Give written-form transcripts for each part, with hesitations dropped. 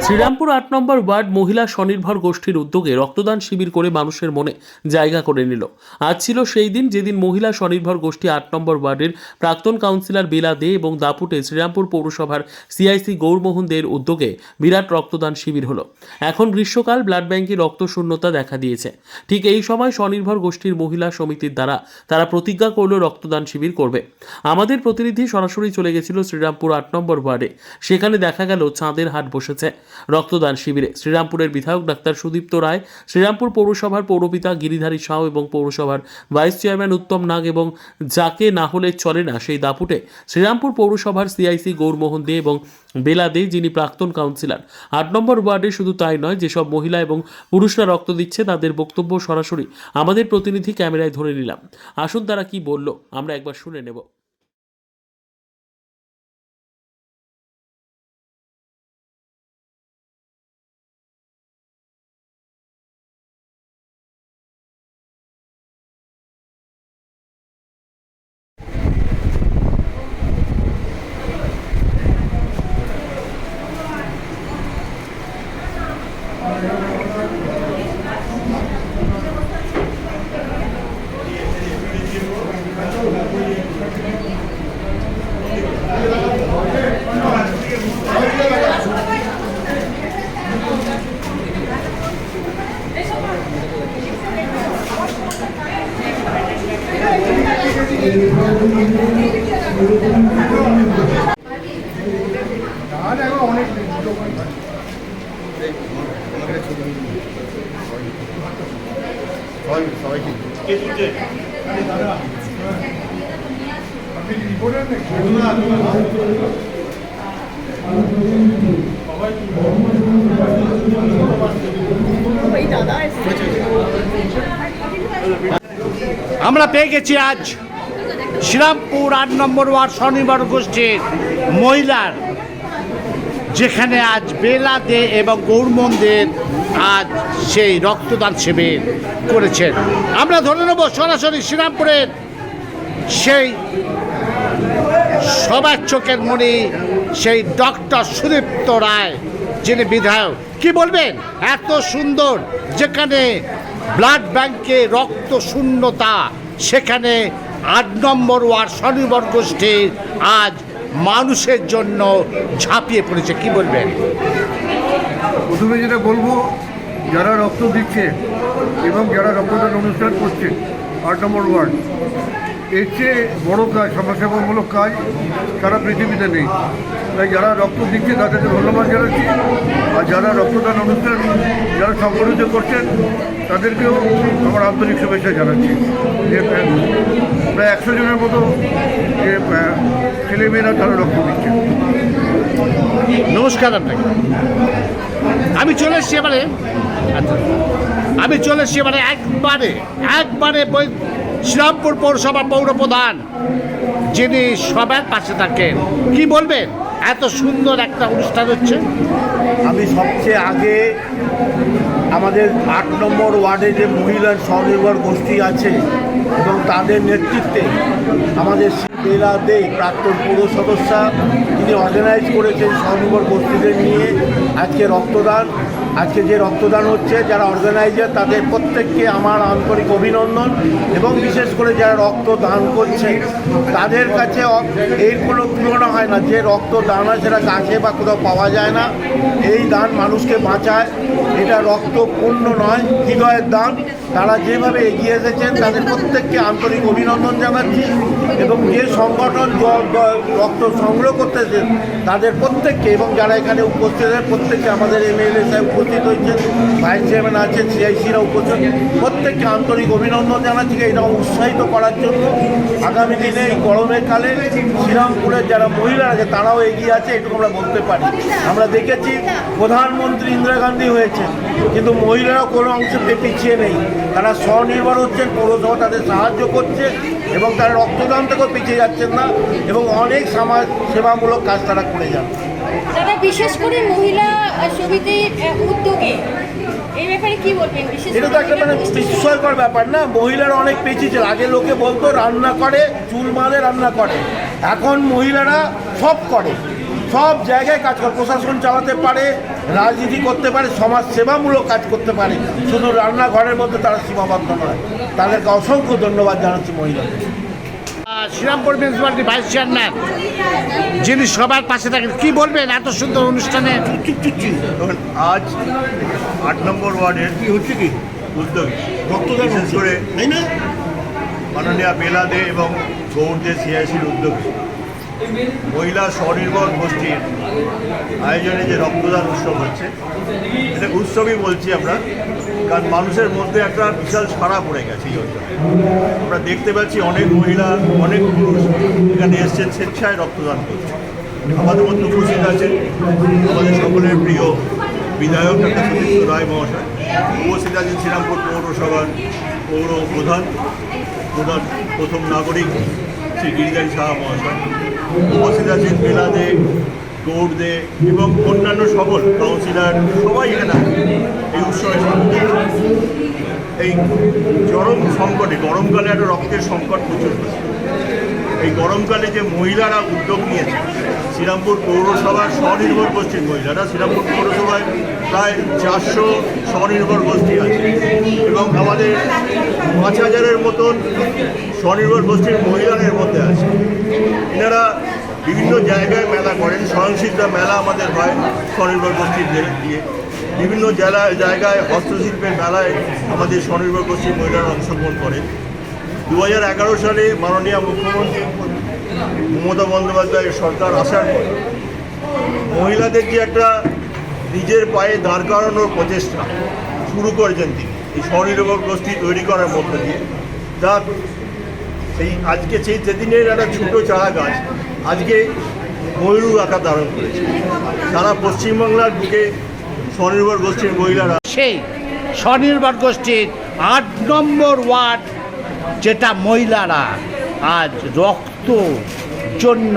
শ্রীরামপুর ৮ নম্বর word মহিলা স্বনির্ভর গোষ্ঠীর উদ্যোগে রক্তদান শিবির করে মানুষের মনে জায়গা করে নিল। আজ ছিল সেই দিন যেদিন মহিলা স্বনির্ভর গোষ্ঠী ৮ নম্বর ওয়ার্ডের প্রাক্তন কাউন্সিলর বেলা দে এবং দাপুটে শ্রীরামপুর পৌরসভার সিআইসি গৌরমোহন দের উদ্যোগে বিরাট রক্তদান শিবির হলো। এখন গ্রীষ্মকাল, ব্লাড ব্যাংকে রক্ত শূন্যতা দেখা দিয়েছে। ঠিক এই সময় স্বনির্ভর গোষ্ঠীর মহিলা সমিতির দ্বারা তারা প্রতিজ্ঞা করল রক্তদান শিবির করবে। আমাদের প্রতিনিধি সরাসরি চলে গেছিল শ্রীরামপুর ৮ নম্বর ওয়ার্ডে। সেখানে দেখা গেল চাঁদের হাট বসেছে রক্তদান শিবিরে। শ্রীরামপুরের বিধায়ক ডাক্তার সুদীপ্ত রায়, শ্রীরামপুর পৌরসভার পৌরপিতা গিরিধারী সাউ এবং পৌরসভার ভাইস চেয়ারম্যান উত্তম নাগ এবং যাকে না হলে চলে না সেই দাপুটে শ্রীরামপুর পৌরসভার সিআইসি গৌরমোহন দে এবং বেলা দে, যিনি প্রাক্তন কাউন্সিলর ৮ নম্বর ওয়ার্ডে। শুধু তাই নয়, যেসব মহিলা এবং পুরুষরা রক্ত দিচ্ছে তাদের বক্তব্য সরাসরি আমাদের প্রতিনিধি ক্যামেরায় ধরে নিলাম। আসুন তারা কি বলল আমরা একবার শুনে নেব। আমরা পেয়ে গেছি আজ শ্রীরামপুর ৮ নম্বর ওয়ার্ড স্বনির্ভর গোষ্ঠীর মহিলার, যেখানে আজ বেলা দে এবং গৌরমোহনদের আজ সেই রক্তদান শিবির করেছেন। আমরা ধরে নেব সরাসরি শ্রীরামপুরের সেই সবার চোখের মণি, সেই ডক্টর সুদীপ্ত রায়, যিনি বিধায়ক। কি বলবেন? এত সুন্দর, যেখানে ব্লাড ব্যাংকে রক্ত শূন্যতা, সেখানে ৮ নম্বর ওয়ার্ড স্বনির্ভর গোষ্ঠী আজ মানুষের জন্য ঝাঁপিয়ে পড়েছে। কি বলবেন? প্রথমে যেটা বলবো, যারা রক্ত দিচ্ছে এবং যারা রক্তদান অনুষ্ঠান করছে ৮ নম্বর ওয়ার্ড, এর চেয়ে বড়ো কাজ, সমাজসেবামূলক কাজ সারা পৃথিবীতে নেই। তাই যারা রক্ত দিচ্ছে তাদেরকে ধন্যবাদ জানাচ্ছি। আর যারা রক্তদান অনুষ্ঠান যারা সংগঠিত করছেন তাদেরকেও আমার আন্তরিক শুভেচ্ছা জানাচ্ছি। যে প্রায় ১০০ জনের মতো যে ছেলেমেয়েরা তারা রক্ত দিচ্ছে। নমস্কার আপনাকে। আমি চলে এসছি এবারে একবারে শ্রীরামপুর পৌরসভা পৌরপ্রধান, যিনি সবার পাশে থাকেন। কি বলবেন? এত সুন্দর একটা অনুষ্ঠান হচ্ছে। আমি সবচেয়ে আগে আমাদের ৮ নম্বর ওয়ার্ডে যে মহিলা স্বনির্ভর গোষ্ঠী আছে এবং তাদের নেতৃত্বে আমাদের বেলা দে প্রাক্তন পৌর সদস্যা, তিনি অর্গানাইজ করেছেন স্বনির্ভর গোষ্ঠীদের নিয়ে আজকে রক্তদান। আজকে যে রক্তদান হচ্ছে, যারা অর্গানাইজার তাদের প্রত্যেককে আমার আন্তরিক অভিনন্দন। এবং বিশেষ করে যারা রক্ত দান করছে তাদের কাছে এর কোনো তুলনা হয় না। যে রক্ত দান হয় সেটা গাছে বা কোথাও পাওয়া যায় না। এই দান মানুষকে বাঁচায়। এটা রক্ত পণ্য নয়, হৃদয়ের দান। তারা যেভাবে এগিয়ে এসেছেন তাদের প্রত্যেককে আন্তরিক অভিনন্দন জানাচ্ছি। এবং যে সংগঠন রক্ত সংগ্রহ করতেছে তাদের প্রত্যেককে, এবং যারা এখানে উপস্থিত প্রত্যেককে, আমাদের এমএলএ সাহেব উপস্থিত হয়েছেন, ভাইস চেয়ারম্যান আছে, সিআইসিরা উপস্থিত, প্রত্যেককে আন্তরিক অভিনন্দন জানাচ্ছি এটা উৎসাহিত করার জন্য। আগামী দিনে এই গরমের কালে শ্রীরামপুরের যারা মহিলারা আছে তারাও এগিয়ে আছে, এটুকু আমরা বলতে পারি। আমরা দেখেছি প্রধানমন্ত্রী ইন্দিরা গান্ধী হয়েছেন, কিন্তু মহিলারাও কোনো অংশে পিছিয়ে নেই। তারা স্বনির্ভর হচ্ছেন, পৌরসভা তাদের সাহায্য করছে এবং তারা রক্তদান থেকেও পিছিয়ে যাচ্ছেন না এবং অনেক সমাজ সেবামূলক কাজ তারা করে যান। তারা বিশেষ করে মহিলা সমিতির উদ্যোগে এই ব্যাপারে কি বলবেন? এটা তো একটা বিস্ময়কর ব্যাপার না? মহিলারা অনেক পিছিয়ে ছিল। আগে লোকে বলতো রান্না করে, চুল বাঁধে রান্না করে, এখন মহিলারা সব করে। সব জায়গায় কাজ করে, প্রশাসন চালাতে পারে, রাজনীতি করতে পারে, সমাজ সেবামূলক কাজ করতে পারে, শুধু রান্নাঘরের মধ্যে তারা সীমাবদ্ধ নয়। তাদেরকে অসংখ্য ধন্যবাদ জানাচ্ছি মহিলাদের। শ্রীরামপুর মিউনিসিপ্যালিটি ভাইস চেয়ারম্যান যিনি সবার পাশে থাকেন, কি বলবেন এত সুন্দর অনুষ্ঠানে? দেখুন, আজ 8 নম্বর ওয়ার্ডের কি হচ্ছে কি উদ্যোগে রক্তদান বিশেষ করে তাই না? মাননীয় বেলা দে এবং গৌড় দে সিআইসির উদ্যোগে মহিলা স্বনির্ভর গোষ্ঠীর আয়োজনে যে রক্তদান উৎসব হচ্ছে, এটা উৎসবই বলছি আমরা, কারণ মানুষের মধ্যে একটা বিশাল সাড়া পড়ে গেছে এই অঞ্চলে। আমরা দেখতে পাচ্ছি অনেক মহিলা, অনেক পুরুষ এখানে এসছেন স্বেচ্ছায় রক্তদান করছে। আমাদের মধ্যে উপস্থিত আছেন আমাদের সকলের প্রিয় বিধায়ক ডক্টর সুদীপ্ত রায় মহাশয়, উপস্থিত আছেন শ্রীরামপুর পৌরসভার পৌর প্রধান প্রথম নাগরিক শ্রী গিরিজাই সাহা মহাশয়, উপস্থিত আছেন বেলা দে, গৌড় দে এবং অন্যান্য সকল কাউন্সিলর, সবাই এখানে এই উৎসবে এই চরম সংকটে, গরমকালে একটা রক্তের সংকট প্রচুর হচ্ছে। এই গরমকালে যে মহিলারা উদ্যোগ নিয়েছে, শ্রীরামপুর পৌরসভার স্বনির্ভর গোষ্ঠীর মহিলারা, শ্রীরামপুর পৌরসভায় প্রায় 400 স্বনির্ভর গোষ্ঠী আছে এবং আমাদের 5000-এর মতন স্বনির্ভর গোষ্ঠীর মহিলাদের মধ্যে আছে। এনারা বিভিন্ন জায়গায় মেলা করেন, স্বয়ংসিদ্ধা মেলা আমাদের হয় স্বনির্ভর গোষ্ঠীর দিয়ে, বিভিন্ন জায়গায় হস্তশিল্পের মেলায় আমাদের স্বনির্ভর গোষ্ঠীর মহিলারা অংশগ্রহণ করেন। 2011 সালে মাননীয় মুখ্যমন্ত্রী মমতা বন্দ্যোপাধ্যায়ের সরকার আসার পর মহিলাদের যে একটা নিজের পায়ে দাঁড় করানোর প্রচেষ্টা শুরু করেছেন তিনি, এই স্বনির্ভর গোষ্ঠী তৈরি করার মধ্য দিয়ে, যা সেই আজকে সেদিনের একটা ছোটো চারা গাছ আজকে ময়ূর আকার ধারণ করেছে। সারা পশ্চিমবাংলার বুকে স্বনির্ভর গোষ্ঠীর মহিলারা, সেই স্বনির্ভর গোষ্ঠীর 8 নম্বর ওয়ার্ড যেটা মহিলারা আজ রক্ত জন্য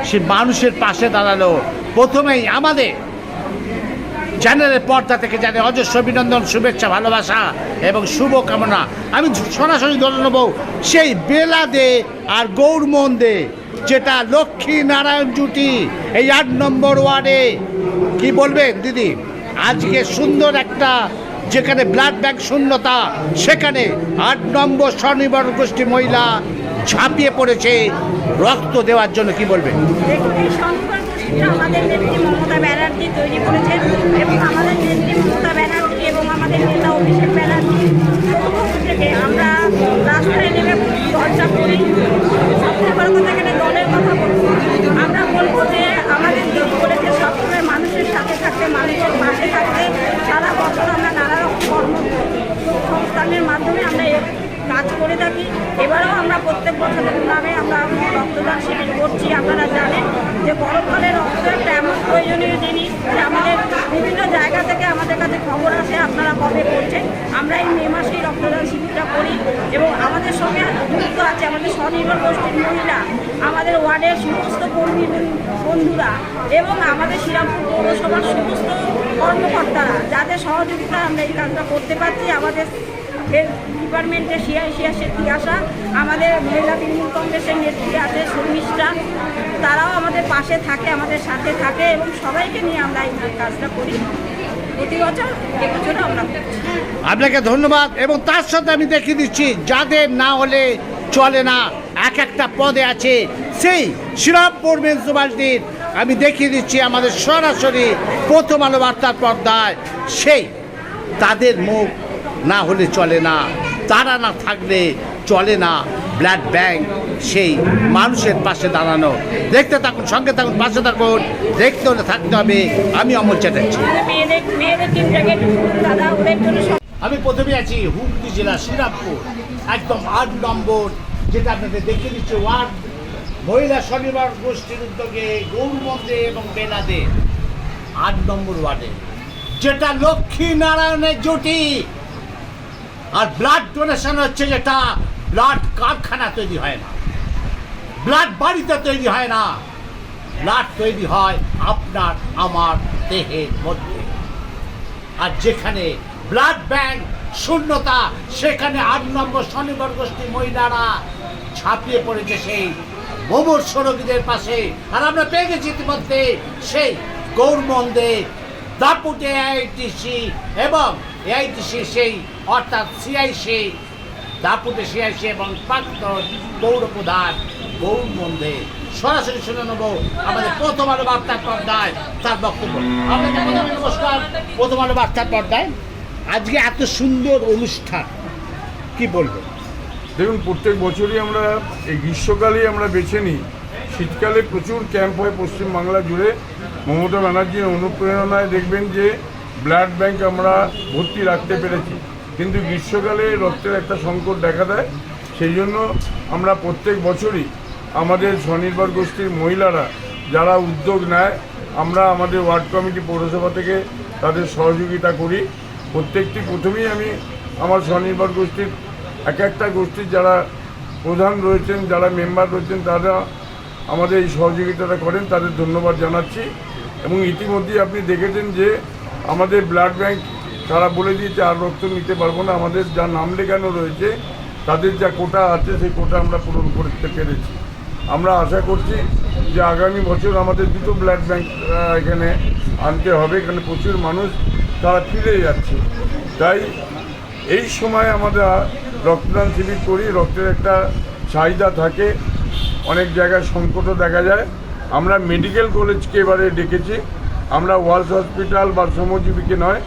সে মানুষের পাশে দাঁড়ালো। প্রথমেই আমাদের চ্যানেলের পর্দা থেকে জানে অজস্র অভিনন্দন, শুভেচ্ছা, ভালোবাসা এবং শুভকামনা। আমি সরাসরি ধরে নেব সেই বেলা দে আর গৌরমোহন দে, যেটা লক্ষ্মী নারায়ণ জুটি এই 8 নম্বর ওয়ার্ডে। কি বলবেন দিদি? আজকে সুন্দর একটা যেখানে ব্লাড ব্যাংক শূন্যতা, সেখানে 8 নম্বর স্বনির্ভর গোষ্ঠী মহিলা ঝাঁপিয়ে পড়েছে রক্ত দেওয়ার জন্য, কি বলবেন? দেখুন, এই স্বনির্ভর গোষ্ঠীটা আমাদের নেত্রী মমতা ব্যানার্জি তৈরি করেছেন এবং আমাদের নেত্রী মমতা ব্যানার্জি এবং আমাদের নেতা অভিষেক ব্যানার্জি থেকে আমরা রাস্তায় নেমে চর্চা করি। সবচেয়ে বড় কথা, এখানে দলের কথা বলবো, আমরা বলবো যে আমাদের দিক করেছে সবসময় মানুষের সাথে থাকতে, মানুষের পাশে থাকতে। সারা বছর আমরা নানা রকম কর্মসংস্থানের মাধ্যমে আমরা কাজ করে থাকি। এবারেও আমরা প্রত্যেক বছরের নামে আমরা রক্তদান শিবির করছি। আপনারা জানেন যে গরমকালে রক্ত একটা এমন প্রয়োজনীয় জিনিস যে আমাদের বিভিন্ন জায়গা থেকে আমাদের কাছে খবর আসে আপনারা কবে করছেন। আমরা এই মে মাসেই রক্তদান শিবিরটা করি এবং আমাদের সঙ্গে যুক্ত আছে আমাদের স্বনির্ভর গোষ্ঠীর মহিলা, আমাদের ওয়ার্ডের সমস্ত কর্মী বন্ধুরা এবং আমাদের শ্রীরামপুর পৌরসভার সমস্ত কর্মকর্তারা, যাদের সহযোগিতায় আমরা এই কাজটা করতে পারছি। আমাদের হেলথ ডিপার্টমেন্টের সিআইসি আসা, আমাদের মহিলা তৃণমূল কংগ্রেসের নেত্রী আছে শর্মিষ্ঠা, তারাও আমাদের পাশে থাকে, আমাদের সাথে থাকে এবং সবাইকে নিয়ে আমরা এই কাজটা করি প্রতি বছর। এবছরও আমরা করছি। আপনাকে ধন্যবাদ। এবং তার সাথে আমি দেখিয়ে দিচ্ছি যাদের না হলে চলে না, এক একটা পদে আছে সেই শ্রীরামপুর মিউনিসিপ্যালিটির। আমি দেখিয়ে দিচ্ছি আমাদের সরাসরি প্রথম আলো বার্তার পর্দায়, সেই তাদের মুখ না হলে চলে না, তারা না থাকলে চলে না ব্লাড ব্যাংক, সেই মানুষের পাশে দাঁড়ানো। দেখতে থাকুন, সঙ্গে থাকুন, পাশে থাকুন, দেখতে হলে থাকতে হবে। আমি অমল চ্যাটার্জি। আমি প্রথমে আছি হুগলি জেলা শ্রীরামপুর, একদম 8 নম্বর, যেটা আপনাদের দেখিয়ে দিচ্ছে ওয়ার্ড মহিলা স্বনির্ভর গোষ্ঠীর উদ্যোগে গৌরমোহন দে এবং বেলা দে 8 নম্বর ওয়ার্ডে, যেটা লক্ষ্মী নারায়ণের জুটি। আর ব্লাড ডোনেশন হচ্ছে যেটা, ব্লাড কারখানা তৈরি হয় না, ব্লাড বাড়িতে তৈরি হয় না, ব্লাড তৈরি হয় আপনার আমার দেহের মধ্যে। আর যেখানে ব্লাড ব্যাংক শূন্যতা, সেখানে 8 নম্বর স্বনির্ভর গোষ্ঠী মহিলারা ঝাঁপিয়ে পড়েছে সেই মুমূর্ষ রোগীদের পাশে। আর আমরা পেয়ে গেছি ইতিমধ্যে সেই গৌরমন্দে দাপুটে AITC এবং AITC সেই অর্থাৎ CIC দাপুটে CIC এবং প্রাক্তন পৌরপ্রধান গৌরমন্দে। সরাসরি শুনে নেব আমাদের প্রথম আলো বার্তার পর্দায় তার বক্তব্য। আপনাকে প্রথমে নমস্কার। প্রথম আলো বার্তার পর্দায় আজকে এত সুন্দর অনুষ্ঠান, কি বলবেন? দেখুন, প্রত্যেক বছরই আমরা এই গ্রীষ্মকালেই আমরা বেছে নিই। শীতকালে প্রচুর ক্যাম্প হয় পশ্চিমবাংলা জুড়ে। মমতা ব্যানার্জির অনুপ্রেরণায় দেখবেন যে ব্লাড ব্যাংক আমরা ভর্তি রাখতে পেরেছি, কিন্তু গ্রীষ্মকালে রক্তের একটা সংকট দেখা দেয়। সেই জন্য আমরা প্রত্যেক বছরই আমাদের স্বনির্ভর গোষ্ঠীর মহিলারা যারা উদ্যোগ নেয়, আমরা আমাদের ওয়ার্ড কমিটি পৌরসভা থেকে তাদের সহযোগিতা করি। প্রথমেই আমি আমার স্বনির্ভর গোষ্ঠীর একটা গোষ্ঠীর যারা প্রধান রয়েছেন, যারা মেম্বার রয়েছেন, তারা আমাদের এই সহযোগিতাটা করেন, তাদের ধন্যবাদ জানাচ্ছি। এবং ইতিমধ্যেই আপনি দেখেছেন যে আমাদের ব্লাড ব্যাংক তারা বলে দিয়েছে আর রক্ত নিতে পারবো না। আমাদের যা নাম লেখানো রয়েছে, তাদের যা কোটা আছে সেই কোটা আমরা পূরণ করতে পেরেছি। আমরা আশা করছি যে আগামী বছর আমাদের দুটো ব্লাড ব্যাংক এখানে আনতে হবে, এখানে প্রচুর মানুষ তারা ফিরে যাচ্ছে। তাই এই সময় আমরা রক্তদান শিবির করি। রক্তের একটা চাহিদা থাকে, অনেক জায়গায় সংকটও দেখা যায়। আমরা মেডিকেল কলেজকে এবারে ডেকেছি। আমরা ওয়ালস হসপিটাল বা শ্রমজীবীকে নয়,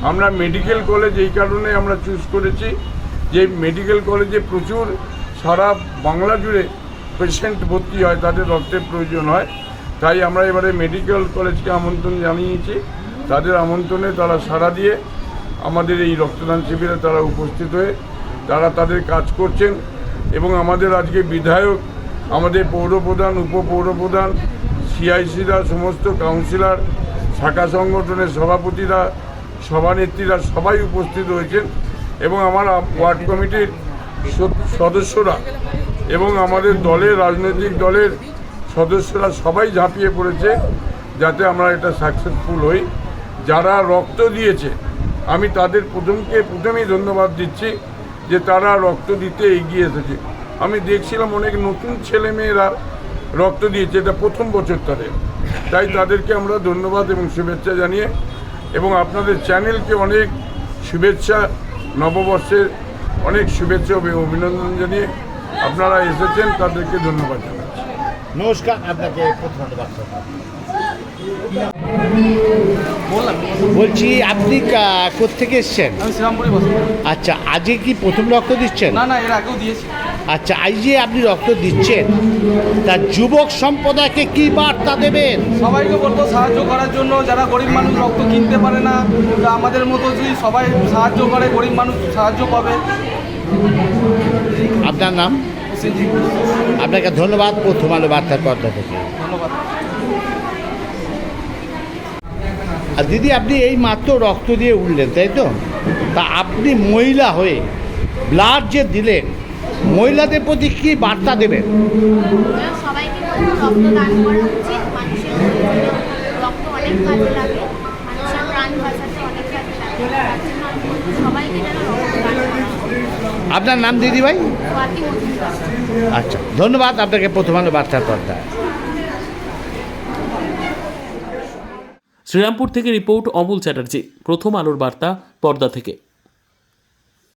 আমরা মেডিকেল কলেজ এই কারণে আমরা চুজ করেছি যে মেডিকেল কলেজে প্রচুর সারা বাংলা জুড়ে পেশেন্ট ভর্তি হয়, তাদের রক্তের প্রয়োজন হয়। তাই আমরা এবারে মেডিকেল কলেজকে আমন্ত্রণ জানিয়েছি। তাদের আমন্ত্রণে তারা সাড়া দিয়ে আমাদের এই রক্তদান শিবিরে তারা উপস্থিত হয়ে তারা তাদের কাজ করছেন। এবং আমাদের আজকে বিধায়ক, আমাদের পৌরপ্রধান, উপপৌরপ্রধান, CICরা, সমস্ত কাউন্সিলর, শাখা সংগঠনের সভাপতিরা, সভানেত্রীরা সবাই উপস্থিত হয়েছেন। এবং আমার ওয়ার্ড কমিটির সদস্যরা এবং আমাদের দলের রাজনৈতিক দলের সদস্যরা সবাই ঝাঁপিয়ে পড়েছে যাতে আমরা এটা সাকসেসফুল হই। যারা রক্ত দিয়েছে আমি তাদের প্রথমেই ধন্যবাদ দিচ্ছি যে তারা রক্ত দিতে এগিয়ে এসেছে। আমি দেখছিলাম অনেক নতুন ছেলেমেয়েরা রক্ত দিয়েছে, এটা প্রথম বছর তাদের। তাই তাদেরকে আমরা ধন্যবাদ এবং শুভেচ্ছা জানিয়ে এবং আপনাদের চ্যানেলকে অনেক শুভেচ্ছা, নববর্ষের অনেক শুভেচ্ছা ও অভিনন্দন জানিয়ে আপনারা এসেছেন, তাদেরকে ধন্যবাদ জানাচ্ছি। নমস্কার, আপনাকে প্রথম আলো বার্তা। বলছি আপনি কোত্থেকে এসছেন? আমি শ্রীরামপুরে বসি। আচ্ছা, আজকে কি প্রথম রক্ত দিচ্ছেন? না, এর আগেও দিয়েছি। আচ্ছা, আজ যে আপনি রক্ত দিচ্ছেন তা যুবক সম্প্রদায়কে কি বার্তা দেবেন? সবাইকে বলবো সাহায্য করার জন্য। যারা গরিব মানুষ রক্ত কিনতে পারে না, তা আমাদের মতো যদি সবাই সাহায্য করে, গরিব মানুষ সাহায্য পাবে। আপনার নাম? আপনাকে ধন্যবাদ প্রথম আলো বার্তার পর্দা থেকে। ধন্যবাদ। আর দিদি, আপনি এই মাত্র রক্ত দিয়ে উঠলেন, তাই তো? তা আপনি মহিলা হয়ে ব্লাড যে দিলেন, মহিলাদের প্রতি কি বার্তা দেবেন? সবাইকে বলবো রক্ত দান করা উচিত। মানুষের রক্ত অনেক কাজে লাগে, মানুষের প্রাণ বাঁচাতে অনেক কাজে লাগে। তার জন্য আমি বলবো সবাইকে যেন রক্ত দান করা উচিত। আপনার নাম দিদি ভাই? স্বাতি মজুমদার। আচ্ছা, ধন্যবাদ আপনাকে প্রথম আলো বার্তার পর্দা। শ্রীরামপুর থেকে রিপোর্ট অমল চ্যাটার্জি, প্রথম আলোর বার্তা পর্দা থেকে।